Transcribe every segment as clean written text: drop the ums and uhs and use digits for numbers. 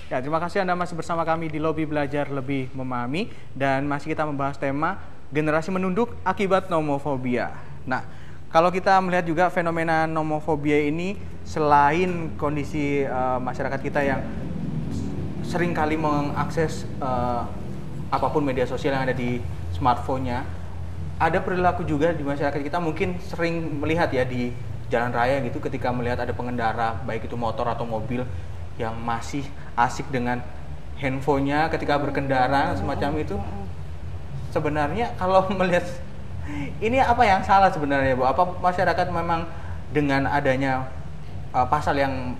Ya, terima kasih Anda masih bersama kami di Lobi Belajar Lebih Memahami, dan masih kita membahas tema generasi menunduk akibat nomofobia. Nah, kalau kita melihat juga fenomena nomofobia ini, selain kondisi masyarakat kita yang sering kali mengakses apapun media sosial yang ada di smartphone-nya, ada perilaku juga di masyarakat kita mungkin sering melihat ya di jalan raya gitu, ketika melihat ada pengendara baik itu motor atau mobil yang masih asik dengan handphonenya ketika berkendara semacam itu. Sebenarnya kalau melihat ini apa yang salah sebenarnya, Bu? Apa masyarakat memang dengan adanya pasal yang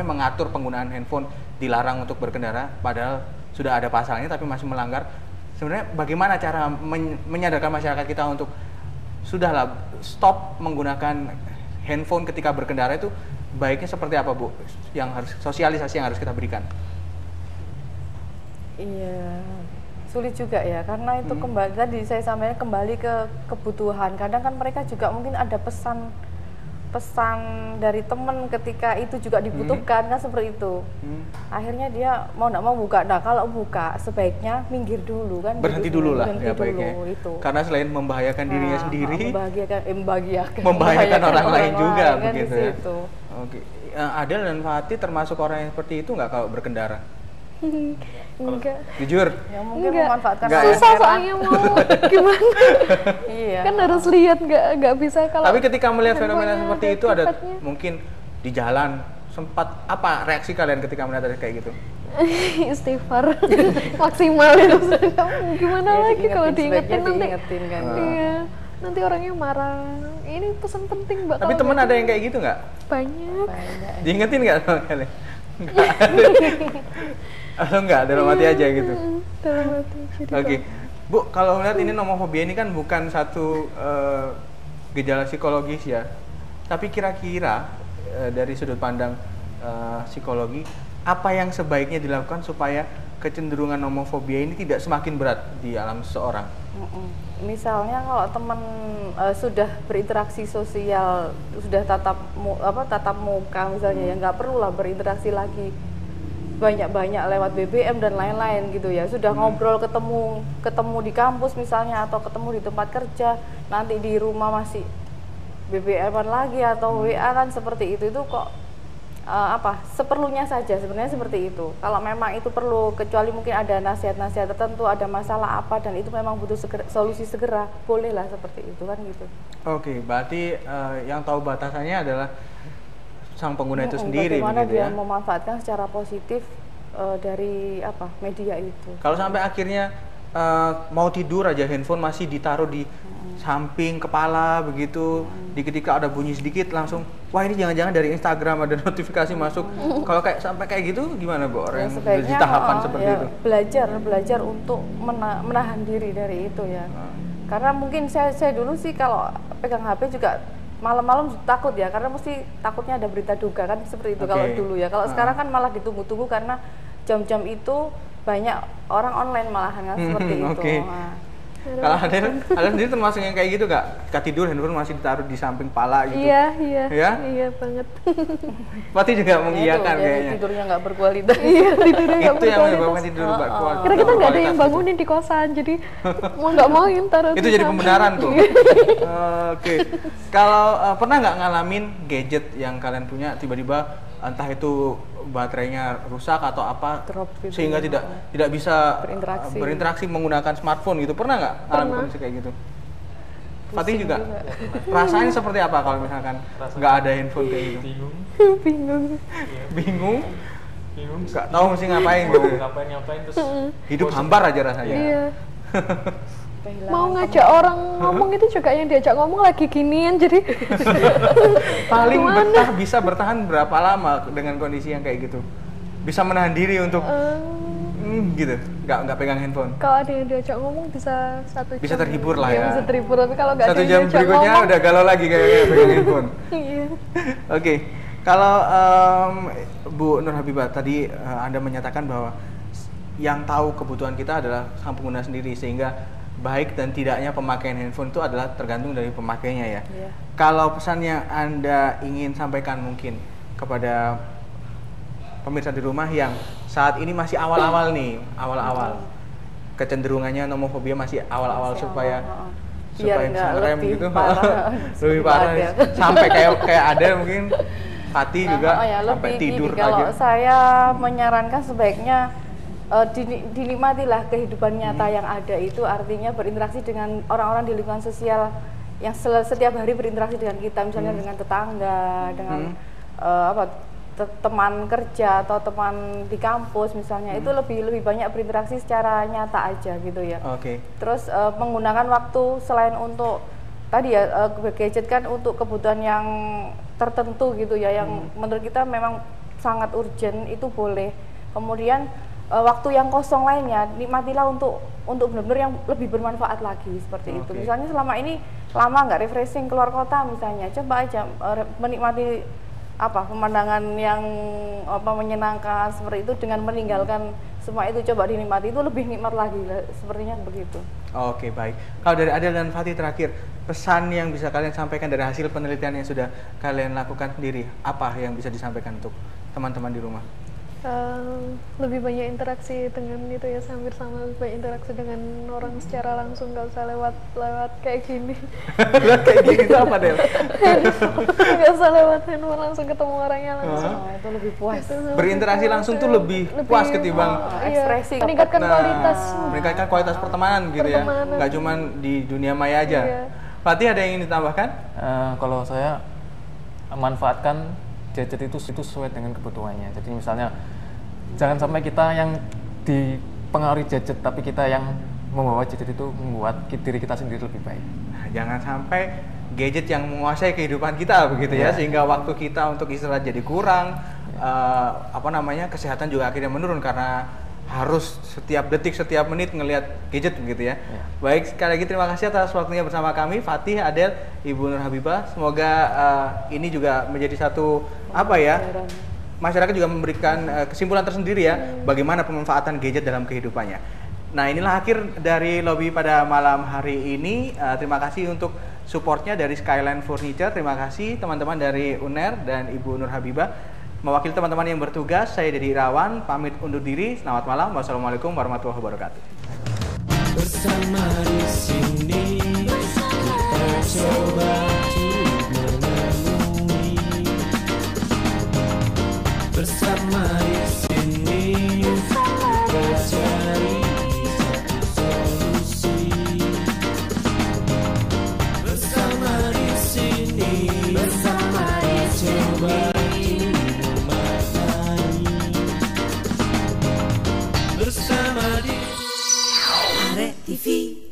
mengatur penggunaan handphone dilarang untuk berkendara, padahal sudah ada pasalnya tapi masih melanggar? Sebenarnya bagaimana cara menyadarkan masyarakat kita untuk sudahlah stop menggunakan handphone ketika berkendara? Itu baiknya seperti apa, Bu? Yang harus sosialisasi yang harus kita berikan? Iya, sulit juga ya, karena itu kembali tadi saya sampaikan kembali ke kebutuhan. Kadang kan mereka juga mungkin ada pesan dari teman ketika itu juga dibutuhkan, kan seperti itu. Akhirnya dia mau nggak mau buka. Nah, kalau buka sebaiknya minggir dulu kan. Berhenti gitu, dulu lah berhenti ya baiknya. dulu, itu. Karena selain membahayakan dirinya sendiri, membahayakan orang lain juga kan begitu ya. Oke. Adel dan Fatih termasuk orang yang seperti itu nggak kalau berkendara? Enggak. Jujur? Ya mungkin memanfaatkan susah soalnya mau gimana. Iya. Kan harus lihat, nggak bisa kalau. Tapi ketika melihat fenomena seperti itu, ada mungkin di jalan sempat apa reaksi kalian ketika melihat ada kayak gitu? Istighfar maksimal itu. Gimana Ya, lagi kalau diingetin nanti? Diingetin kan. Iya. Nanti orangnya marah. Ini pesan penting, Mbak. Tapi teman ada yang kayak gitu nggak? Banyak. Diingetin nggak sama kalian? Nggak ada. Atau nggak, dalam hati aja gitu? Dalam hati. Oke. Bu, kalau melihat ini nomofobia ini kan bukan satu gejala psikologis ya. Tapi kira-kira dari sudut pandang psikologi, apa yang sebaiknya dilakukan supaya kecenderungan nomofobia ini tidak semakin berat di alam seseorang? Misalnya kalau teman sudah berinteraksi sosial, sudah tatap muka misalnya, ya nggak perlu lah berinteraksi lagi banyak-banyak lewat BBM dan lain-lain gitu ya. Sudah ngobrol, ketemu di kampus misalnya, atau ketemu di tempat kerja, nanti di rumah masih BBM-an lagi atau WA kan seperti itu kok seperlunya saja sebenarnya seperti itu. Kalau memang itu perlu, kecuali mungkin ada nasihat-nasihat tertentu, ada masalah apa dan itu memang butuh solusi segera, bolehlah seperti itu kan gitu. Oke, berarti yang tahu batasannya adalah sang pengguna itu sendiri, bagaimana begitu dia ya? memanfaatkan secara positif dari media itu. Kalau sampai akhirnya mau tidur aja handphone masih ditaruh di samping kepala begitu, ketika ada bunyi sedikit langsung, wah ini jangan-jangan dari Instagram ada notifikasi masuk. Kalau sampai kayak gitu gimana, Bu? Orang yang di tahapan seperti itu belajar untuk menahan diri dari itu ya. Karena mungkin saya dulu sih kalau pegang HP juga malam-malam takut ya, karena mesti takutnya ada berita duka kan seperti itu. Kalau dulu ya. Kalau sekarang kan malah ditunggu-tunggu karena jam-jam itu banyak orang online malahan kan seperti itu. Kalau ada sendiri termasuk yang kayak gitu gak? Ketika tidur handphone masih ditaruh di samping pala gitu? Iya banget. Berarti juga mengiyakan kayaknya. Tidurnya nggak berkualitas. Iya, tidurnya nggak berkualitas. Itu yang menyebabkan tidur berkualitas. Karena kita nggak ada yang bangunin di kosan, jadi mau nggak mau yang taruh. Itu jadi pembenaran tuh. Oke. Kalau pernah nggak ngalamin gadget yang kalian punya tiba-tiba entah itu baterainya rusak atau apa, drop gitu, sehingga tidak bisa berinteraksi menggunakan smartphone gitu? Pernah nggak ngalamin kondisi kayak gitu? Fatih juga? Rasanya seperti apa kalau misalkan nggak ada handphone kayak gitu? Bingung? Nggak tahu mesti ngapain gitu? Ngapain terus hidup hambar aja rasanya. Iya. Mau ngajak orang ngomong itu juga yang diajak ngomong lagi ginian, jadi paling bisa bertahan berapa lama dengan kondisi yang kayak gitu? Bisa menahan diri untuk gitu, nggak pegang handphone? Kalau ada yang diajak ngomong bisa 1 jam. Bisa terhibur lah ya. Bisa terhibur, tapi kalau nggak ada 1 jam berikutnya ngomong, udah galau lagi kayaknya pegang handphone. Iya. Oke, kalau Bu Nur Habibah tadi Anda menyatakan bahwa yang tahu kebutuhan kita adalah sang pengguna sendiri, sehingga baik dan tidaknya pemakaian handphone itu adalah tergantung dari pemakainya ya. Iya. Kalau pesan yang Anda ingin sampaikan mungkin kepada pemirsa di rumah yang saat ini masih awal-awal nih, awal-awal. Kecenderungannya nomofobia masih awal-awal supaya biar nggak ngerem lebih gitu. parah. Lebih parah sampai kayak ada mungkin Fatih juga sampai lebih tidur gini, kalau aja. saya menyarankan sebaiknya dinikmatilah kehidupan nyata yang ada, itu artinya berinteraksi dengan orang-orang di lingkungan sosial yang setiap hari berinteraksi dengan kita, misalnya dengan tetangga, dengan teman kerja atau teman di kampus misalnya, itu lebih banyak berinteraksi secara nyata aja gitu ya. Terus menggunakan waktu selain untuk tadi ya gadget kan untuk kebutuhan yang tertentu gitu ya, yang menurut kita memang sangat urgent, itu boleh. Kemudian waktu yang kosong lainnya nikmatilah untuk benar-benar yang lebih bermanfaat lagi seperti itu. Misalnya selama ini lama nggak refreshing keluar kota misalnya, coba aja menikmati pemandangan yang menyenangkan seperti itu dengan meninggalkan semua itu, coba dinikmati, itu lebih nikmat lagi sepertinya begitu. Oke, baik. Kalau dari Adel dan Fatih terakhir, pesan yang bisa kalian sampaikan dari hasil penelitian yang sudah kalian lakukan sendiri, apa yang bisa disampaikan untuk teman-teman di rumah? Lebih banyak interaksi dengan itu ya, hampir sama, lebih banyak interaksi dengan orang secara langsung, nggak usah lewat kayak gini. Lewat kayak gini itu apa, Del? Nggak usah lewat handphone, langsung ketemu orangnya langsung. Itu lebih puas. Berinteraksi langsung tuh lebih puas ketimbang ekspresi. Meningkatkan kualitas pertemanan gitu ya, nggak cuma di dunia maya aja. Fatih, ada yang ingin ditambahkan? Kalau saya manfaatkan gadget itu sesuai dengan kebutuhannya. Jadi misalnya jangan sampai kita yang dipengaruhi gadget, tapi kita yang membawa gadget itu membuat diri kita sendiri lebih baik. Nah, jangan sampai gadget yang menguasai kehidupan kita begitu ya, sehingga waktu kita untuk istirahat jadi kurang, kesehatan juga akhirnya menurun karena harus setiap detik, setiap menit ngelihat gadget begitu ya. Baik, sekali lagi terima kasih atas waktunya bersama kami, Fatih, Adel, Ibu Nur Habibah. Semoga ini juga menjadi satu masyarakat juga memberikan kesimpulan tersendiri ya, bagaimana pemanfaatan gadget dalam kehidupannya. Nah, inilah akhir dari lobby pada malam hari ini. Terima kasih untuk supportnya dari Skyline Furniture. Terima kasih teman-teman dari UNER dan Ibu Nur Habibah. Mewakili teman-teman yang bertugas, saya Dedi Irawan, pamit undur diri. Selamat malam. Wassalamualaikum warahmatullahi wabarakatuh. Bersama di sini kita coba menemui. Bersama di sini kita cari satu solusi. Bersama di sini coba bersama di Arek TV.